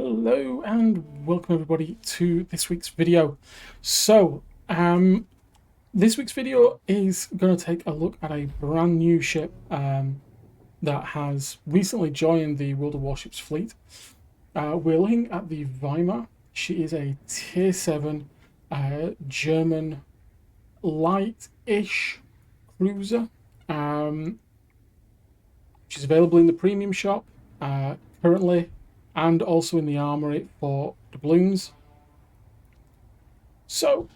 Hello and welcome everybody to this week's video. So, this week's video is going to take a look at a brand new ship that has recently joined the World of Warships fleet. We're looking at the Weimar. She is a Tier 7 German light-ish cruiser. She's available in the premium shop currently, and also in the armory for doubloons. So,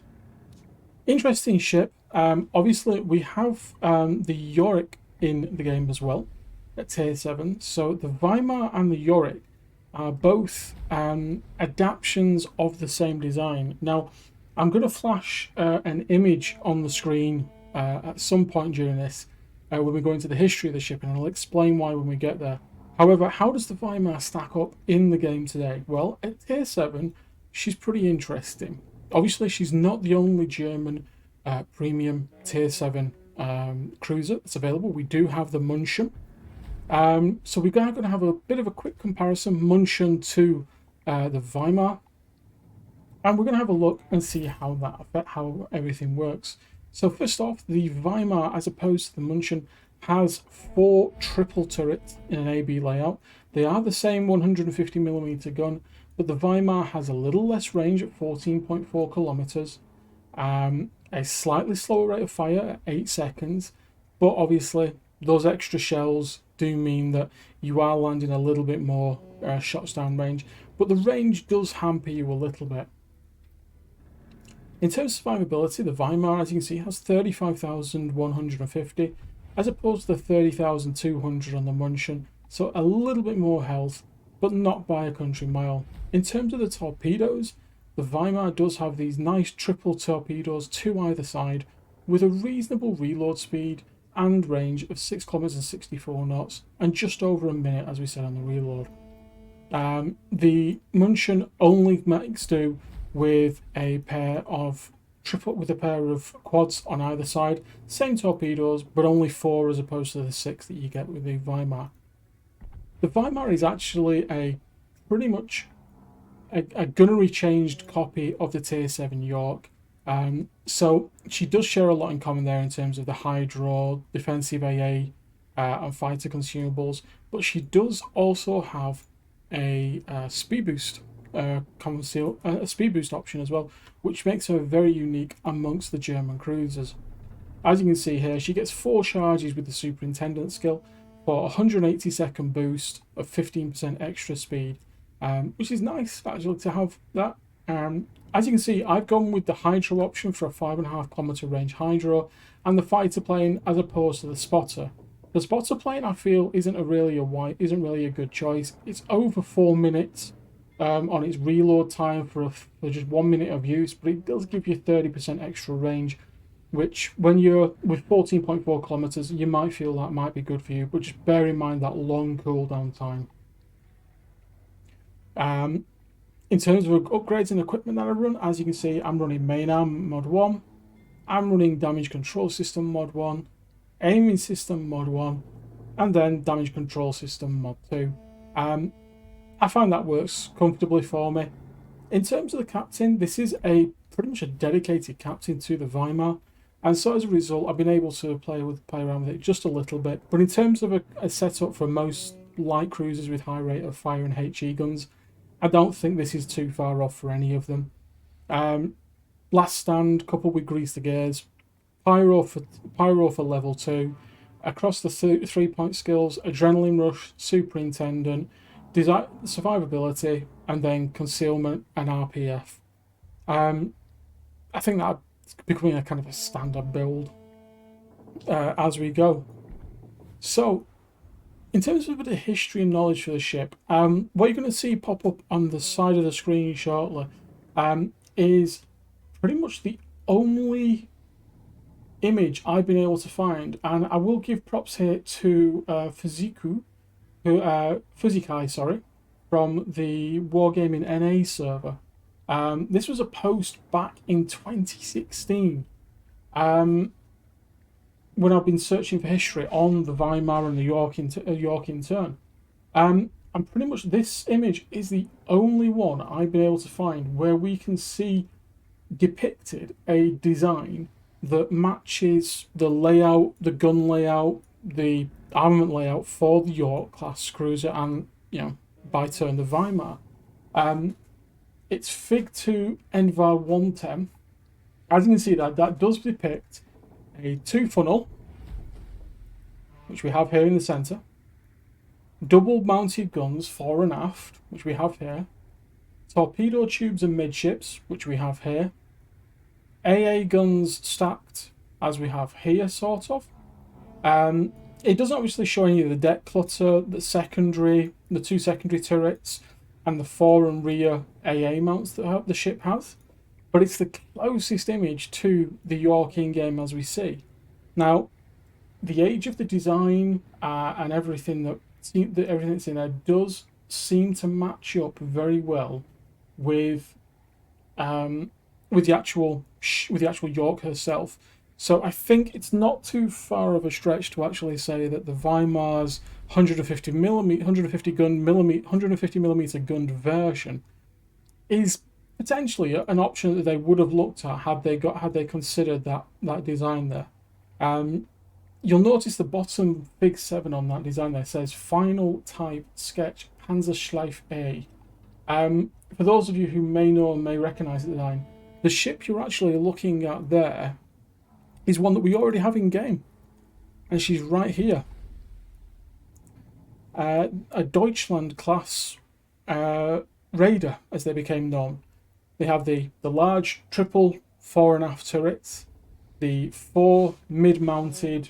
interesting ship. Obviously, we have the Yorck in the game as well at Tier 7. So, the Weimar and the Yorck are both adaptations of the same design. Now, I'm going to flash an image on the screen at some point during this when we go into the history of the ship, and I'll explain why when we get there. However, how does the Weimar stack up in the game today? Well, at Tier 7, she's pretty interesting. Obviously, she's not the only German premium Tier 7 cruiser that's available. We do have the München. So we're going to have a bit of a quick comparison, München to the Weimar. And we're going to have a look and see how everything works. So first off, the Weimar, as opposed to the München, has 4 triple turrets in an AB layout. They are the same 150mm gun, but the Weimar has a little less range at 14.4 kilometers, a slightly slower rate of fire at 8 seconds, but obviously those extra shells do mean that you are landing a little bit more shots down range, but the range does hamper you a little bit. In terms of survivability, the Weimar, as you can see, has 35,150 as opposed to the 30,200 on the München, so a little bit more health, but not by a country mile. In terms of the torpedoes, the Weimar does have these nice triple torpedoes to either side with a reasonable reload speed and range of 6 kilometers and 64 knots and just over a minute, as we said on the reload. The München only makes do with a pair of quads on either side, same torpedoes, but only 4 as opposed to the 6 that you get with the Weimar. The Weimar is actually pretty much a gunnery changed copy of the Tier 7 Yorck. So she does share a lot in common there in terms of the hydro, defensive AA, and fighter consumables, but she does also have a speed boost a speed boost option as well, which makes her very unique amongst the German cruisers. As you can see here, she gets 4 charges with the Superintendent skill for a 180-second boost of 15% extra speed, which is nice actually to have that. As you can see, I've gone with the Hydro option for a 5.5 kilometer range Hydro, and the fighter plane as opposed to the spotter. The spotter plane, I feel, isn't really a good choice. It's over 4 minutes on its reload time for just 1 minute of use, but it does give you 30% extra range, which when you're with 14.4 kilometers, you might feel that might be good for you, but just bear in mind that long cooldown time. In terms of upgrades and equipment that I run, as you can see, I'm running main arm mod 1, I'm running damage control system mod 1, aiming system mod 1, and then damage control system mod 2. I find that works comfortably for me. In terms of the captain, this is pretty much a dedicated captain to the Weimar, and so as a result, I've been able to play around with it just a little bit. But in terms of a setup for most light cruisers with high rate of fire and HE guns, I don't think this is too far off for any of them. Last stand coupled with grease the gears, pyro for level 2, across the 3-point skills, adrenaline rush, superintendent, survivability, and then concealment and RPF. I think that's becoming a kind of a standard build as we go. So, in terms of a bit of history and knowledge for the ship, what you're going to see pop up on the side of the screen shortly is pretty much the only image I've been able to find, and I will give props here to Physikai, sorry, from the Wargaming NA server. This was a post back in 2016 when I've been searching for history on the Weimar and the Yorck in turn. and pretty much this image is the only one I've been able to find where we can see depicted a design that matches the layout, the gun layout, the armament layout for the Yorck class cruiser, and by turn the Weimar. It's Fig 2 Envar 110. As you can see, that does depict a 2-funnel, which we have here in the centre, double mounted guns fore and aft, which we have here, torpedo tubes and midships, which we have here, AA guns stacked, as we have here, sort of. It doesn't obviously show any of the deck clutter, the two secondary turrets, and the fore and rear AA mounts that the ship has, but it's the closest image to the Yorck in-game as we see. Now, the age of the design and everything that's in there does seem to match up very well with the actual Yorck herself. So I think it's not too far of a stretch to actually say that the Weimar's 150 millimeter gunned version is potentially an option that they would have looked at had they considered that design there. You'll notice the bottom Fig 7 on that design there says Final Type Sketch Panzerschleife A. For those of you who may know and may recognise the design, the ship you're actually looking at there is one that we already have in game, and she's right here. A Deutschland class raider, as they became known. They have the large triple fore and aft turrets, the 4 mid-mounted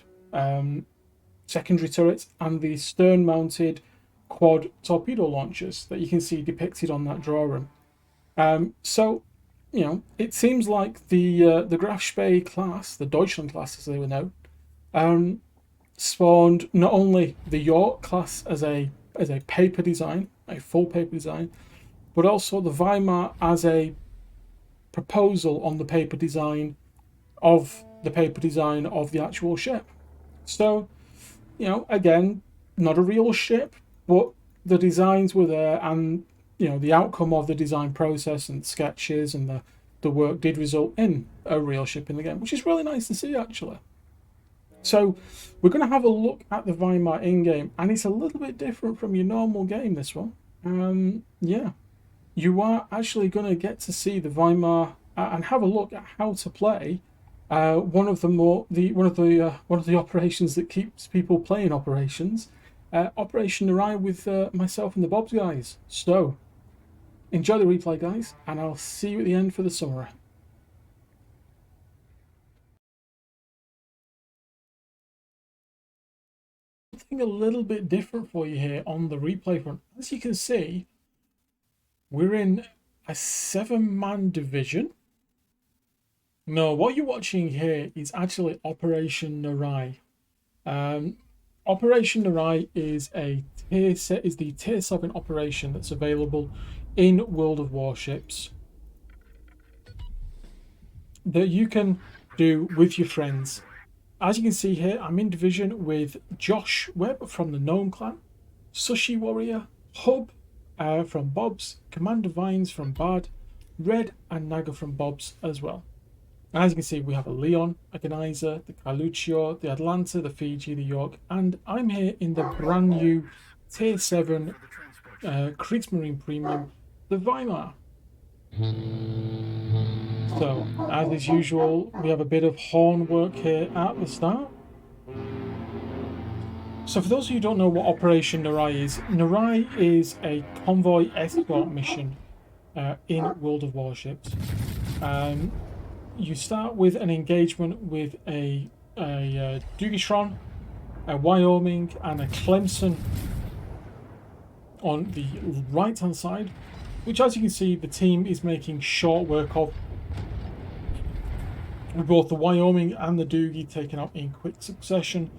secondary turrets, and the stern-mounted quad torpedo launchers that you can see depicted on that drawing. So, it seems like the Grafspee class, the Deutschland class as they were known, spawned not only the Yorck class as a paper design, a full paper design, but also the Weimar as a proposal on the paper design of the actual ship. So, again, not a real ship, but the designs were there, and the outcome of the design process and sketches and the work did result in a real ship in the game, which is really nice to see, actually. So we're going to have a look at the Weimar in-game, and it's a little bit different from your normal game, this one. You are actually going to get to see the Weimar and have a look at how to play one of the operations that keeps people playing operations, Operation Narai, with myself and the Bobs guys. So enjoy the replay, guys, and I'll see you at the end for the summary. Something a little bit different for you here on the replay front. As you can see, we're in a 7-man division. No, what you're watching here is actually Operation Narai. Operation Narai is the tier 7 operation that's available in World of Warships that you can do with your friends. As you can see here, I'm in division with Josh Webb from the Gnome Clan, Sushi Warrior, Hub from Bob's, Commander Vines from Bard, Red and Naga from Bob's as well. As you can see, we have a Leon, a Genizer, the Carluccio, the Atlanta, the Fiji, the Yorck, and I'm here in the brand new Tier 7 Kriegsmarine Premium, the Weimar. So, as is usual, we have a bit of horn work here at the start. So for those of you who don't know what Operation Narai is a convoy escort mission in World of Warships. You start with an engagement with a Dugatron, a Wyoming, and a Clemson on the right hand side, which, as you can see, the team is making short work of, with both the Wyoming and the Doogie taken out in quick succession.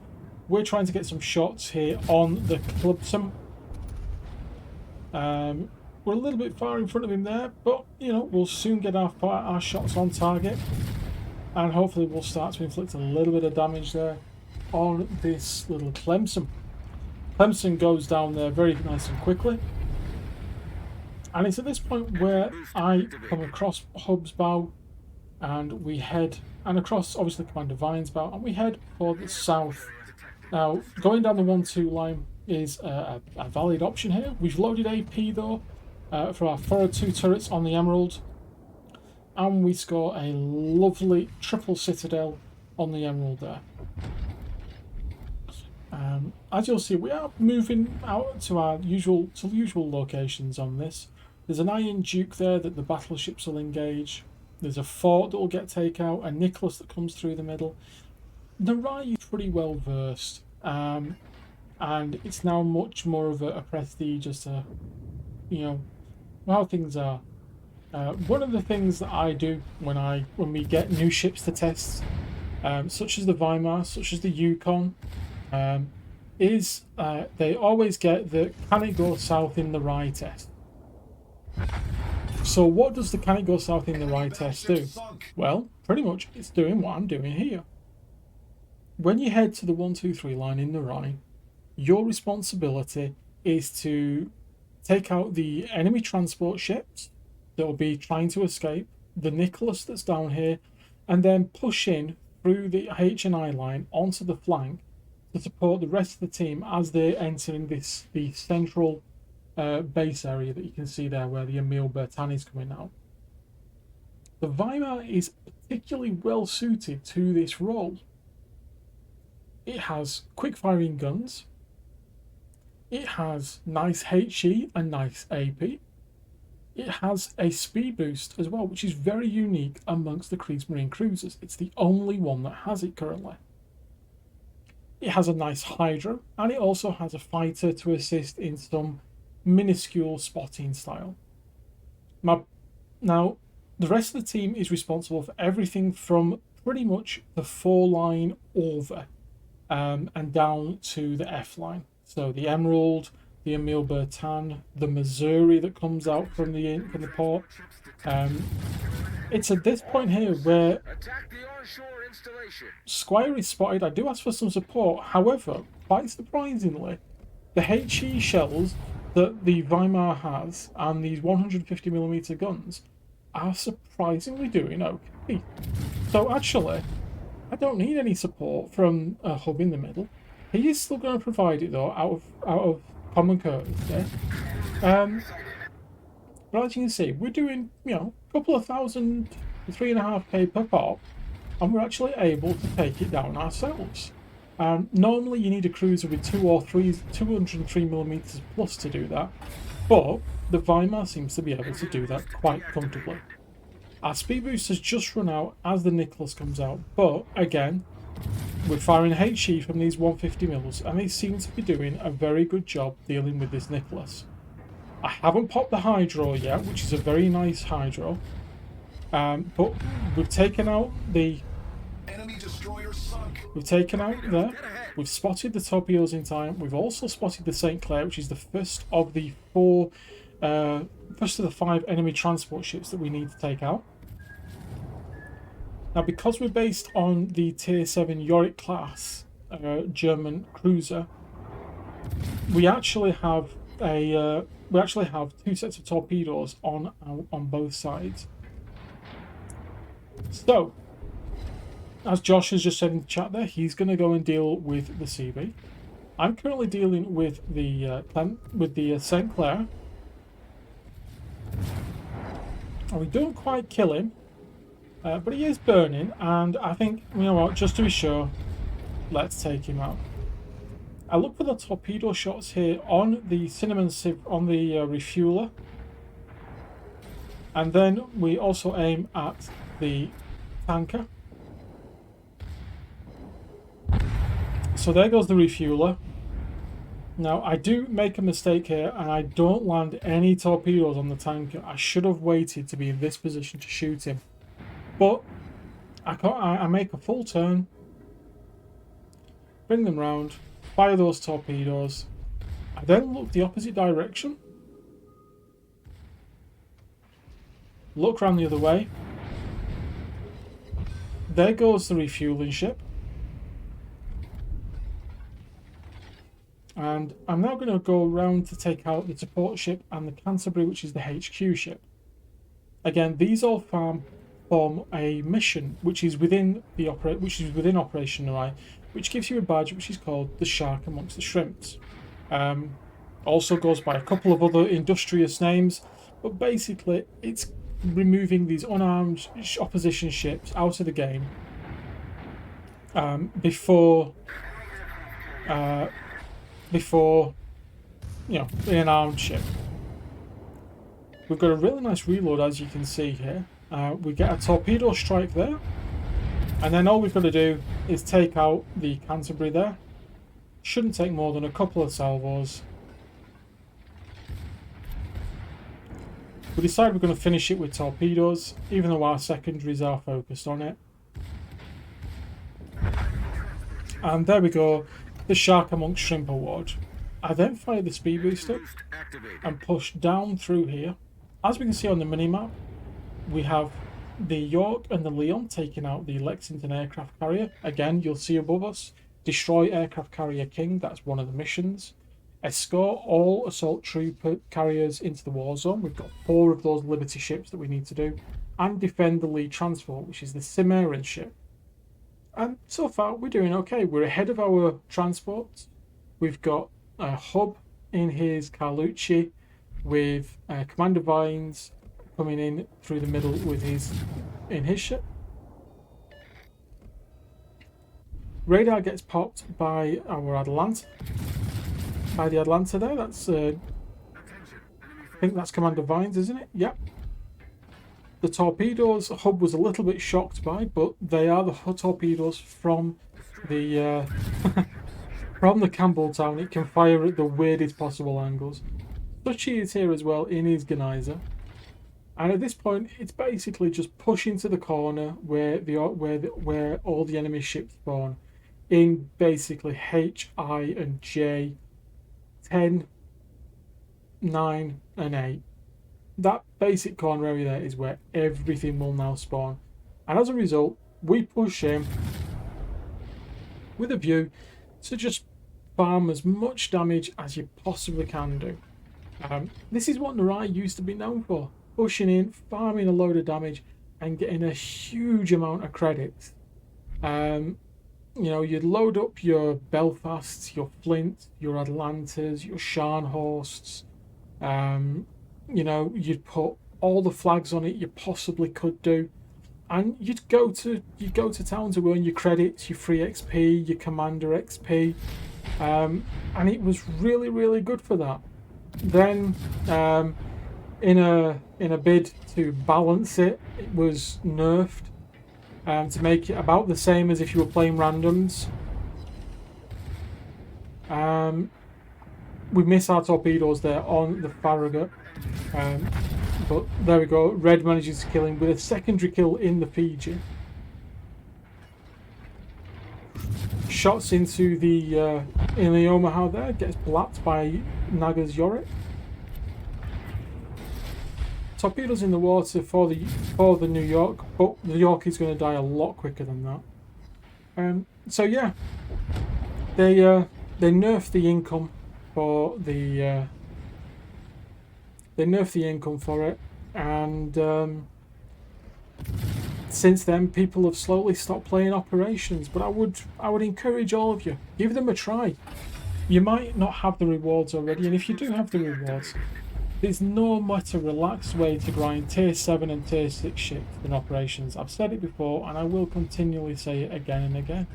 We're trying to get some shots here on the Clemson. We're a little bit far in front of him there, but we'll soon get our shots on target, and hopefully we'll start to inflict a little bit of damage there on this little Clemson. Clemson goes down there very nice and quickly. And it's at this point where I come across Hub's bow and we head, and across obviously Commander Vine's bow, and we head for the south. Now, going down the 1-2 line is a valid option here. We've loaded AP though for our 402 turrets on the Emerald, and we score a lovely triple citadel on the Emerald there. As you'll see, we are moving out to our usual locations on this. There's an Iron Duke there that the battleships will engage. There's a fort that will get taken out, a Nicholas that comes through the middle. Narai is pretty well versed, and it's now much more of a prestige as to, you know, how things are. One of the things that I do when we get new ships to test, such as the Weimar, such as the Yukon, is they always get the can it go south in the Rye test. So what does the can it go south in the Rye test do? Well, pretty much it's doing what I'm doing here. When you head to the 1-2-3 line in the Rhine, your responsibility is to take out the enemy transport ships that will be trying to escape, the Nicholas that's down here, and then push in through the H&I line onto the flank to support the rest of the team as they're entering the central base area that you can see there where the Emil Bertin is coming out. The Weimar is particularly well suited to this role. It has quick firing guns, it has nice HE and nice AP, it has a speed boost as well, which is very unique amongst the Kriegsmarine cruisers. It's the only one that has it currently. It has a nice Hydra, and it also has a fighter to assist in some minuscule spotting style. Now, the rest of the team is responsible for everything from pretty much the 4 line over and down to the F line. So the Emerald, the Emil Bertin, the Missouri that comes out from the port. It's at this point here where Squire is spotted. I do ask for some support. However, quite surprisingly, the HE shells that the Weimar has and these 150mm guns are surprisingly doing okay. So actually, I don't need any support from a hub in the middle. He is still going to provide it though, out of common courtesy. But as you can see, we're doing, you know, a couple of thousand, 3.5k per pop, and we're actually able to take it down ourselves. Normally you need a cruiser with 203mm plus to do that, but the Weimar seems to be able to do that quite comfortably. Our speed boost has just run out as the Nicholas comes out, but again, we're firing HE from these 150mm, and they seem to be doing a very good job dealing with this Nicholas. I haven't popped the Hydro yet, which is a very nice Hydro, but we've taken out the enemy destroyer sunk. We've taken out there. We've spotted the torpedoes in time. We've also spotted the St. Clair, which is the first of the 5 enemy transport ships that we need to take out. Now, because we're based on the Tier 7 Yorck class German cruiser, we actually have 2 sets of torpedoes on both sides. So, as Josh has just said in the chat there, he's going to go and deal with the CB. I'm currently dealing with the St. Clair. And we don't quite kill him, but he is burning, and I think, you know what, just to be sure, let's take him out. I look for the torpedo shots here on the cinnamon sieve, on the refueler, and then we also aim at the tanker. So there goes the refueler. Now I do make a mistake here and I don't land any torpedoes on the tanker. I should have waited to be in this position to shoot him, but I make a full turn, bring them round, fire those torpedoes. I then look the opposite direction, look round the other way. There goes the refueling ship. And I'm now going to go around to take out the support ship and the Canterbury, which is the HQ ship. Again, these all form a mission which is within Operation Arai, which gives you a badge which is called the Shark Amongst the Shrimps. Also goes by a couple of other industrious names, but basically it's removing these unarmed opposition ships out of the game before an armed ship. We've got a really nice reload, as you can see here. We get a torpedo strike there, and then all we've got to do is take out the Canterbury there. Shouldn't take more than a couple of salvos. We decide we're going to finish it with torpedoes, even though our secondaries are focused on it. And there we go, the Shark Amongst Shrimp award. I then fire the speed booster and push down through here. As we can see on the minimap, we have the Yorck and the Leon taking out the Lexington aircraft carrier. Again, you'll see above us, destroy aircraft carrier King, that's one of the missions. Escort all assault trooper carriers into the war zone. We've got 4 of those Liberty ships that we need to do. And defend the lead transport, which is the Cimmerian ship. And so far, we're doing okay. We're ahead of our transports. We've got a Hub in his Carlucci with Commander Vines coming in through the middle with his ship. Radar gets popped by our Atlanta. By the Atlanta there, that's I think that's Commander Vines, isn't it? Yep. The torpedoes Hub was a little bit shocked by, but they are the torpedoes from the from the Campbelltown. It can fire at the weirdest possible angles. Suchi is here as well in his Geyser. And at this point, it's basically just pushing to the corner where all the enemy ships spawn, in basically H, I, and J, 10, 9, and 8. That basic corner area there is where everything will now spawn. And as a result, we push in with a view to just farm as much damage as you possibly can do. This is what Narai used to be known for. Pushing in, farming a load of damage, and getting a huge amount of credits. You know, you'd load up your Belfasts, your Flint, your Atlantas, your Scharnhorsts. You know, you'd put all the flags on it you possibly could do, and you'd go to town to earn your credits, your free XP, your Commander XP, and it was really, really good for that. Then, in a bid to balance it, it was nerfed to make it about the same as if you were playing randoms. We miss our torpedoes there on the Farragut, but there we go. Red manages to kill him with a secondary kill in the Fiji. Shots into the Omaha there, gets blapped by Naga's Yorck. Torpedoes in the water for the New York, but the York is going to die a lot quicker than that. So yeah, they nerfed the income for the it, and since then people have slowly stopped playing operations. But I would encourage all of you, give them a try. You might not have the rewards already, and if you do have the rewards, there's no much a relaxed way to grind tier 7 and tier 6 ships than operations. I've said it before and I will continually say it again and again.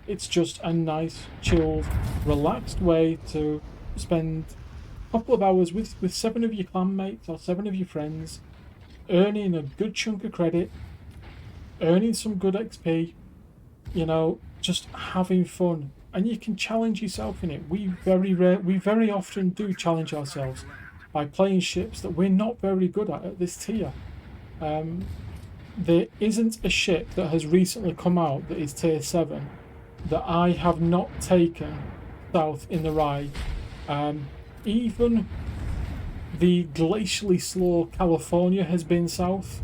It's just a nice, chilled, relaxed way to spend a couple of hours with 7 of your clanmates or 7 of your friends, earning a good chunk of credit, earning some good XP, you know, just having fun. And you can challenge yourself in it. We very often do challenge ourselves by playing ships that we're not very good at this tier. There isn't a ship that has recently come out that is tier 7 that I have not taken south in the ride. Even the glacially slow California has been south.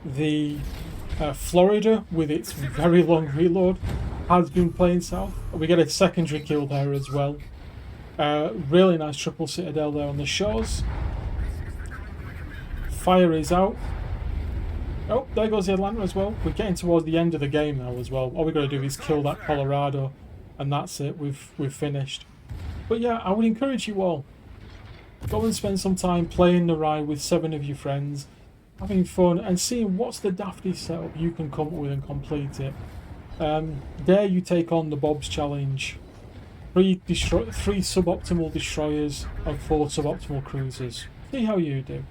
The Florida with its very long reload has been playing south. We get a secondary kill there as well. Really nice triple citadel there on the shores. Fire is out. Oh, there goes the Atlanta as well. We're getting towards the end of the game now as well. All we've got to do is kill that Colorado, and that's it. We've finished. But yeah, I would encourage you all, go and spend some time playing the Rye with 7 of your friends, having fun, and seeing what's the daftest setup you can come up with and complete it. There you take on the Bob's Challenge. 3 suboptimal destroyers and 4 suboptimal cruisers. See how you do.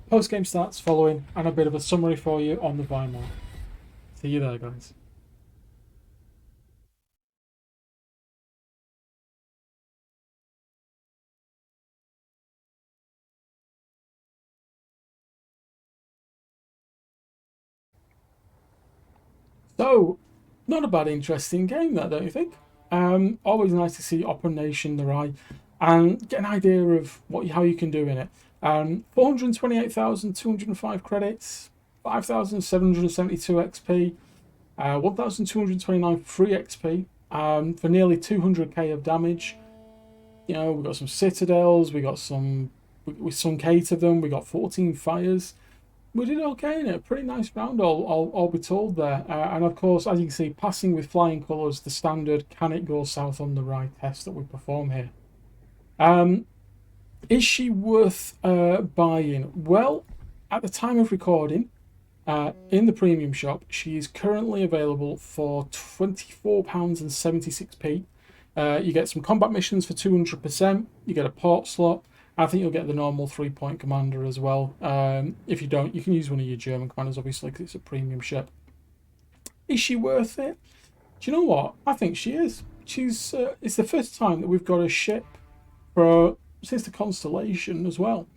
Post-game stats following, and a bit of a summary for you on the Weimar. See you there, guys. So, not a bad, interesting game there, don't you think? Always nice to see Opera Nation, the Rye, and get an idea of how you can do in it. 428,205 credits, 5,772 XP, 1,229 free XP, for nearly 200k of damage. You know, we got some citadels, we got some, with some 8 of them, we got 14 fires. We did okay in it. Pretty nice round, all be told there. And of course, as you can see, passing with flying colours, the standard can it go south on the Rye test that we perform here. Is she worth buying? Well, at the time of recording, in the premium shop, she is currently available for £24.76p. You get some combat missions for 200%. You get a port slot. I think you'll get the normal 3-point commander as well. If you don't, you can use one of your German commanders, obviously, because it's a premium ship. Is she worth it? Do you know what? I think she is. She's. It's the first time that we've got a ship since the Constellation as well.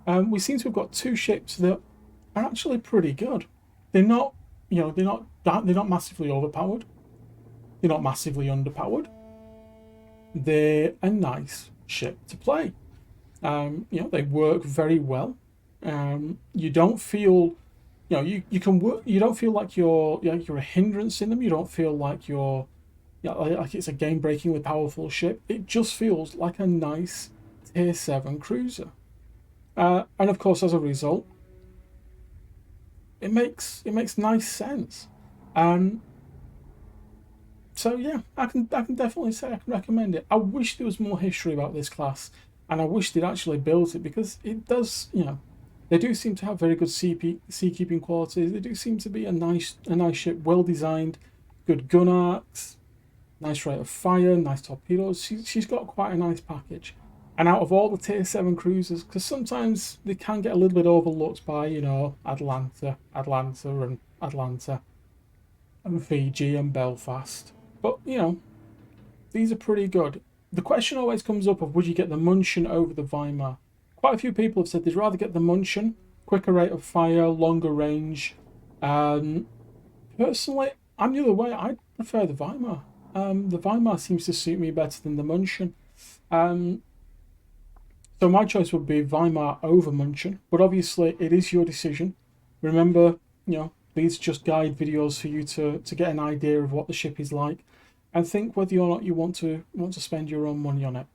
We seem to have got 2 ships that are actually pretty good. They're not, they're not massively overpowered. They're not massively underpowered. They're a nice ship to play. They work very well. You don't feel, you can work. You don't feel like you're a hindrance in them. You don't feel like like it's a game-breakingly powerful ship. It just feels like a nice tier 7 cruiser. And of course, as a result, it makes nice sense. So yeah, I can definitely say I can recommend it. I wish there was more history about this class, and I wish they'd actually built it, because it does, they do seem to have very good seakeeping qualities. They do seem to be a nice ship, well designed, good gun arcs, nice rate of fire, nice torpedoes. She's got quite a nice package. And out of all the tier 7 cruisers, because sometimes they can get a little bit overlooked by, Atlanta, and Fiji and Belfast. But, these are pretty good. The question always comes up of, would you get the Munchen over the Weimar? Quite a few people have said they'd rather get the Munchen, quicker rate of fire, longer range. Personally, I'm the other way. I prefer the Weimar. The Weimar seems to suit me better than the Munchen. So my choice would be Weimar over Munchen, but obviously it is your decision. Remember, these are just guide videos for you to get an idea of what the ship is like, and think whether or not you want to spend your own money on it.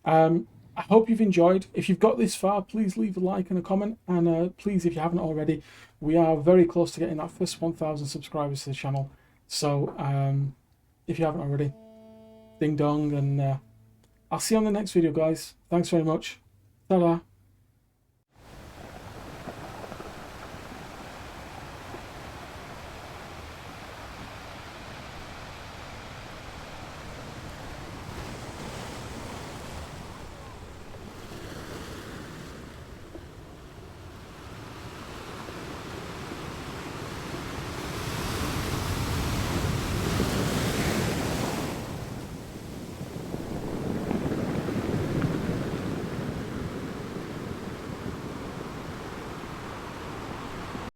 I hope you've enjoyed. If you've got this far, please leave a like and a comment, and please, if you haven't already, we are very close to getting that first 1,000 subscribers to the channel. So if you haven't already, ding dong, and I'll see you on the next video, guys. Thanks very much. Ta-da.